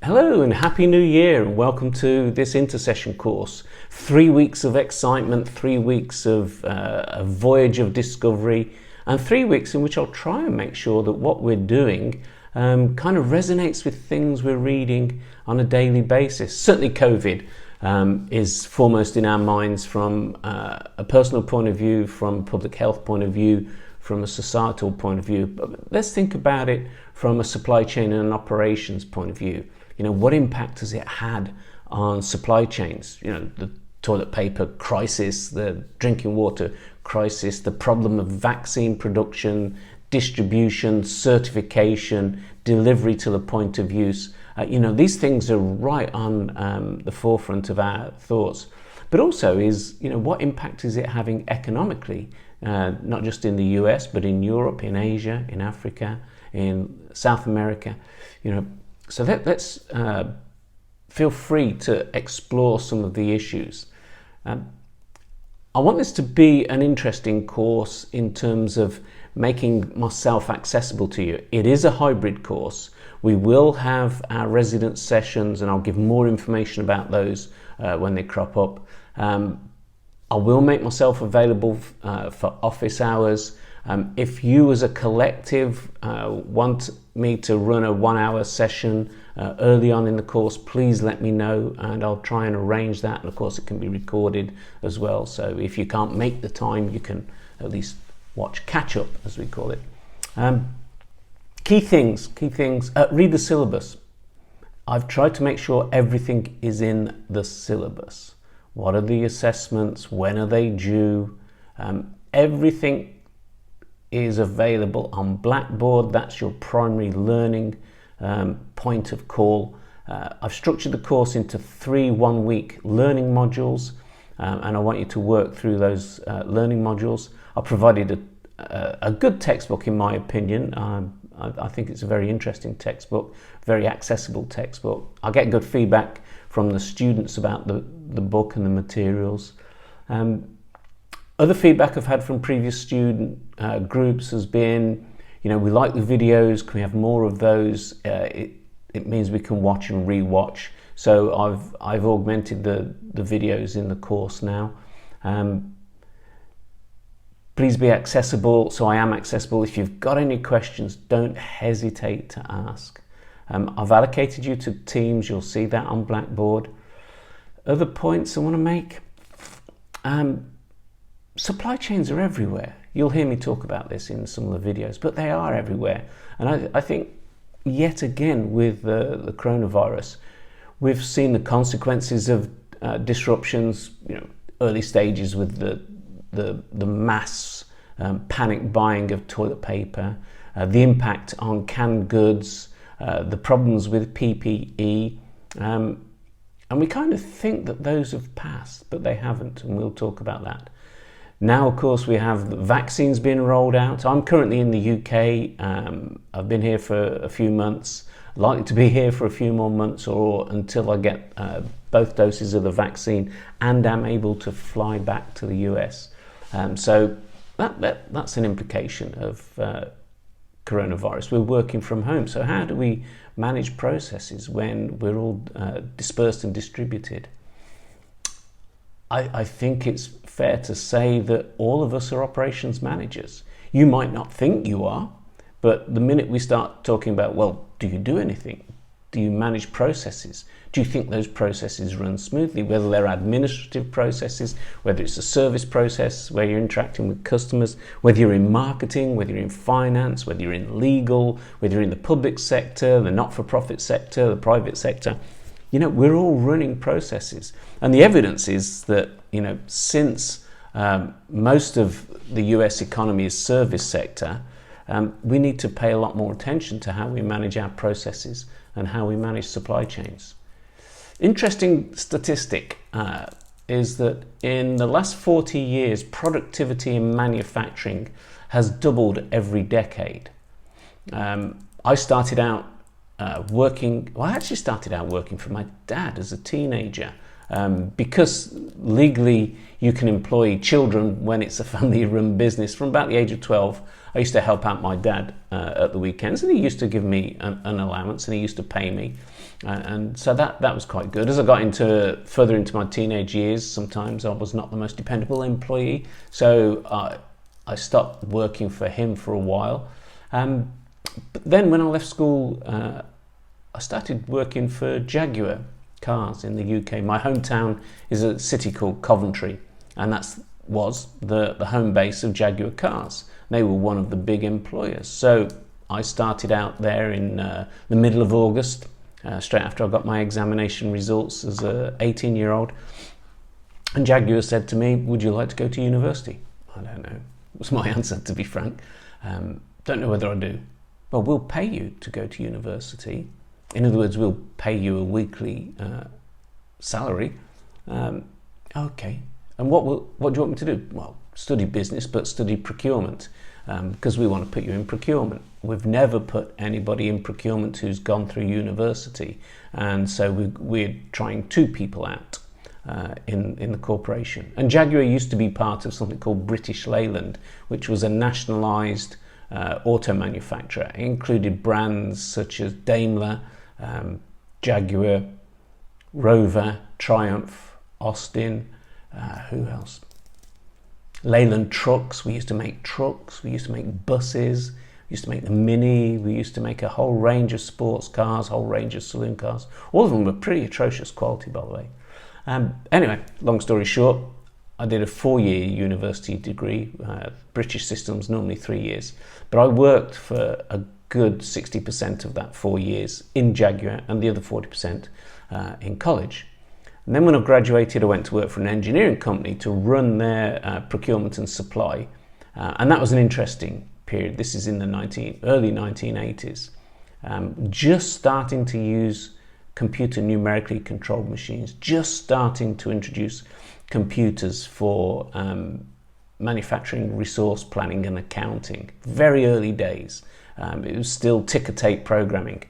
Hello and Happy New Year, and welcome to this intersession course. 3 weeks of excitement, 3 weeks of a voyage of discovery, and 3 weeks in which I'll try and make sure that what we're doing kind of resonates with things we're reading on a daily basis. Certainly COVID is foremost in our minds from a personal point of view, from a public health point of view, from a societal point of view. But let's think about it from a supply chain and an operations point of view. You know, what impact has it had on supply chains? You know, the toilet paper crisis, the drinking water crisis, the problem of vaccine production, distribution, certification, delivery to the point of use. You know, these things are right on the forefront of our thoughts. But also is, you know, what impact is it having economically, not just in the US, but in Europe, in Asia, in Africa, in South America, you know. So let's feel free to explore some of the issues. I want this to be an interesting course in terms of making myself accessible to you. It is a hybrid course. We will have our residence sessions, and I'll give more information about those when they crop up. I will make myself available for office hours. If you as a collective want me to run a 1 hour session early on in the course, please let me know and I'll try and arrange that. And of course it can be recorded as well. So if you can't make the time, you can at least watch catch up, as we call it. Key things, read the syllabus. I've tried to make sure everything is in the syllabus. What are the assessments? When are they due? Everything is available on Blackboard. That's your primary learning point of call. I've structured the course into 3 one-week learning modules, and I want you to work through those learning modules. I provided a good textbook, in my opinion. I think it's a very interesting textbook, very accessible textbook. I get good feedback from the students about the book and the materials. Other feedback I've had from previous student groups has been, you know, we like the videos, can we have more of those? It means we can watch and re-watch. So I've augmented the videos in the course now. Please be accessible, so I am accessible. If you've got any questions, don't hesitate to ask. I've allocated you to teams, you'll see that on Blackboard. Other points I want to make. Supply chains are everywhere. You'll hear me talk about this in some of the videos, but they are everywhere. And I think, yet again, with the coronavirus, we've seen the consequences of disruptions, you know, early stages with the mass panic buying of toilet paper, the impact on canned goods, the problems with PPE, and we kind of think that those have passed, but they haven't, and we'll talk about that. Now, of course, we have the vaccines being rolled out. I'm currently in the UK. I've been here for a few months, likely to be here for a few more months or until I get both doses of the vaccine and am able to fly back to the US. So that's an implication of coronavirus. We're working from home. So how do we manage processes when we're all dispersed and distributed? I think it's fair to say that all of us are operations managers. You might not think you are, but the minute we start talking about, well, do you do anything? Do you manage processes? Do you think those processes run smoothly? Whether they're administrative processes, whether it's a service process where you're interacting with customers, whether you're in marketing, whether you're in finance, whether you're in legal, whether you're in the public sector, the not-for-profit sector, the private sector. You know, we're all running processes. And the evidence is that, you know, since most of the US economy is service sector, we need to pay a lot more attention to how we manage our processes and how we manage supply chains. Interesting statistic is that in the last 40 years, productivity in manufacturing has doubled every decade. I started out I actually started out working for my dad as a teenager. Because legally you can employ children when it's a family-run business. From about the age of 12, I used to help out my dad at the weekends, and he used to give me an allowance, and he used to pay me. And so that was quite good. As I got further into my teenage years, sometimes I was not the most dependable employee, so I stopped working for him for a while. But then when I left school, I started working for Jaguar Cars in the UK. My hometown is a city called Coventry, and that was the home base of Jaguar Cars. They were one of the big employers. So I started out there in the middle of August, straight after I got my examination results as an 18-year-old. And Jaguar said to me, "Would you like to go to university?" I don't know, was my answer, to be frank. Don't know whether I do. Well, we'll pay you to go to university. In other words, we'll pay you a weekly salary. Okay. And what do you want me to do? Well, study business, but study procurement, because we want to put you in procurement. We've never put anybody in procurement who's gone through university, and so we're trying 2 people out in the corporation. And Jaguar used to be part of something called British Leyland, which was a nationalised auto manufacturer. It included brands such as Daimler, Jaguar, Rover, Triumph, Austin, who else? Leyland trucks. We used to make trucks, we used to make buses, we used to make the Mini, we used to make a whole range of sports cars, whole range of saloon cars. All of them were pretty atrocious quality, by the way. Anyway, long story short, I did a 4-year university degree. British system's normally 3 years, but I worked for a good 60% of that 4 years in Jaguar and the other 40% in college. And then when I graduated, I went to work for an engineering company to run their procurement and supply. And that was an interesting period. This is in the early 1980s. Just starting to use computer numerically controlled machines, just starting to introduce computers for manufacturing resource planning and accounting. Very early days. It was still ticker tape programming.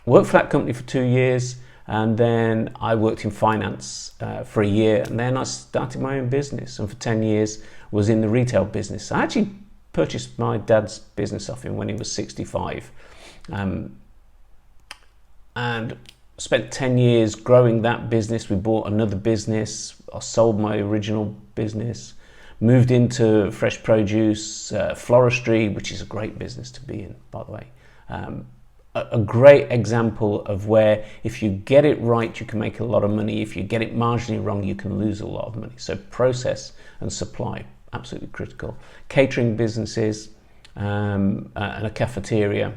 Worked for that company for 2 years, and then I worked in finance for a year, and then I started my own business, and for 10 years was in the retail business. I actually purchased my dad's business off him when he was 65, and spent 10 years growing that business. We bought another business. I sold my original business, moved into fresh produce, floristry, which is a great business to be in, by the way. A great example of where if you get it right, you can make a lot of money. If you get it marginally wrong, you can lose a lot of money. So process and supply, absolutely critical. Catering businesses, and a cafeteria,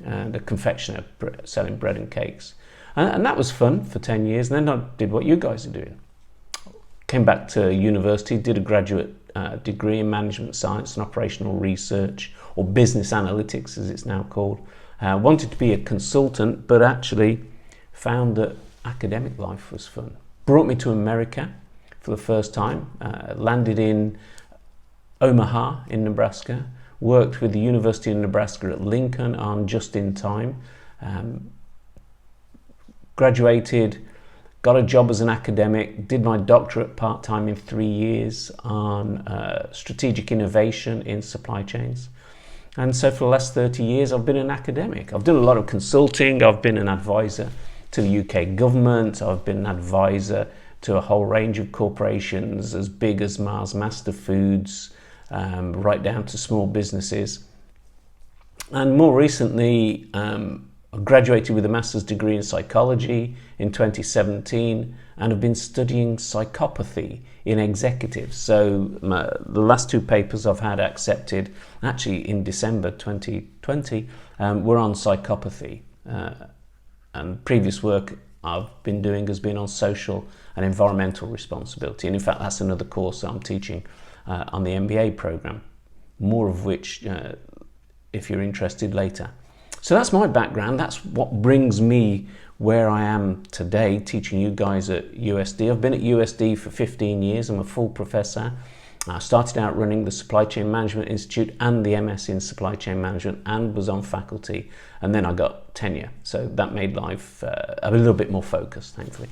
and a confectioner selling bread and cakes. And that was fun for 10 years. And then I did what you guys are doing. Came back to university, did a graduate degree in management science and operational research, or business analytics as it's now called. Wanted to be a consultant, but actually found that academic life was fun. Brought me to America for the first time. Landed in Omaha in Nebraska. Worked with the University of Nebraska at Lincoln on just in time. Graduated, got a job as an academic, did my doctorate part-time in 3 years on strategic innovation in supply chains. And so for the last 30 years, I've been an academic. I've done a lot of consulting. I've been an advisor to the UK government. I've been an advisor to a whole range of corporations as big as Mars Master Foods, right down to small businesses. And more recently, I graduated with a master's degree in psychology in 2017 and have been studying psychopathy in executives. So the last 2 papers I've had accepted, actually in December 2020, were on psychopathy. And previous work I've been doing has been on social and environmental responsibility. And in fact, that's another course I'm teaching on the MBA program, more of which, if you're interested, later. So that's my background. That's what brings me where I am today, teaching you guys at USD. I've been at USD for 15 years. I'm a full professor. I started out running the Supply Chain Management Institute and the MS in Supply Chain Management, and was on faculty. And then I got tenure. So that made life a little bit more focused, thankfully.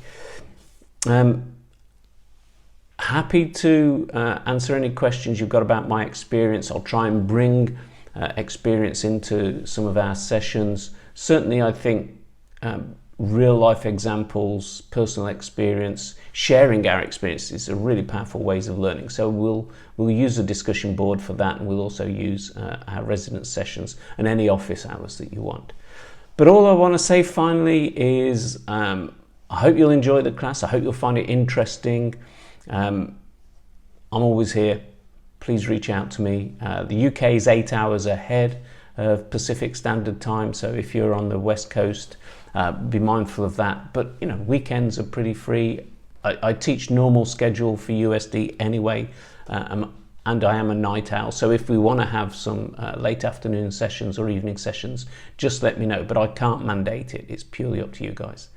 Happy to answer any questions you've got about my experience. I'll try and bring experience into some of our sessions. Certainly, I think real life examples, personal experience, sharing our experiences are really powerful ways of learning. So we'll use a discussion board for that, and we'll also use our residence sessions and any office hours that you want. But all I want to say finally is I hope you'll enjoy the class. I hope you'll find it interesting. I'm always here. Please reach out to me. The UK is 8 hours ahead of Pacific Standard Time, so if you're on the West Coast, be mindful of that. But you know, weekends are pretty free. I teach normal schedule for USD anyway, and I am a night owl, so if we want to have some late afternoon sessions or evening sessions, just let me know, but I can't mandate it. It's purely up to you guys.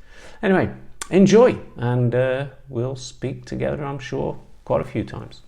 Anyway, enjoy, and we'll speak together, I'm sure, quite a few times.